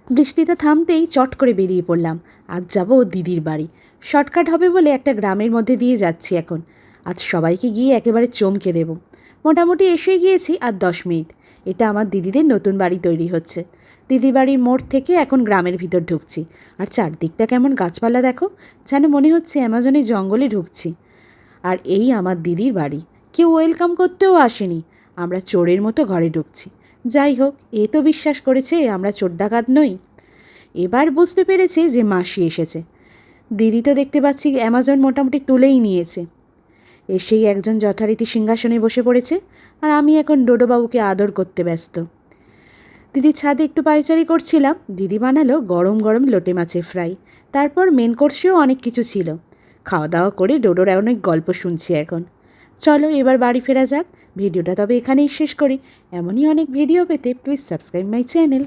বৃষ্টিটা থামতেই চট করে বেরিয়ে পড়লাম। আজ যাব দিদির বাড়ি। শর্টকাট হবে বলে একটা গ্রামের মধ্যে দিয়ে যাচ্ছি এখন। আজ সবাইকে গিয়ে একেবারে চমকে দেব। মোটামুটি এসে গিয়েছি আর 10 মিনিট। এটা আমার দিদিদের নতুন বাড়ি তৈরি হচ্ছে। দিদির বাড়ির মোড় থেকে এখন গ্রামের ভিতর ঢুকছি। আর চারদিকটা কেমন গাছপালা দেখো, যেন মনে হচ্ছে অ্যামাজনের জঙ্গলে ঢুকছি। আর এই আমার দিদির বাড়ি। কেউ ওয়েলকাম করতেও আসেনি, আমরা চোরের মতো ঘরে ঢুকছি। যাই হোক, এ তো বিশ্বাস করেছে আমরা চোর ডাকাত নই। এবার বুঝতে পেরেছি যে মাসি এসেছে। দিদি তো দেখতে পাচ্ছি অ্যামাজন মোটামুটি তুলেই নিয়েছে। এসেই একজন যথারীতি সিংহাসনে বসে পড়েছে, আর আমি এখন ডোডোবাবুকে আদর করতে ব্যস্ত। দিদির ছাদে একটু পায়চারি করছিলাম। দিদি বানালো গরম গরম লোটে মাছের ফ্রাই। তারপর মেন কোর্সেও অনেক কিছু ছিল। খাওয়া দাওয়া করে ডোডোর অনেক গল্প শুনছি এখন। চলো এবার বাড়ি ফেরা যাক। ভিডিওটা তবে এখানেই শেষ করি। এমনই অনেক ভিডিও পেতে প্লিজ সাবস্ক্রাইব মাই চ্যানেল।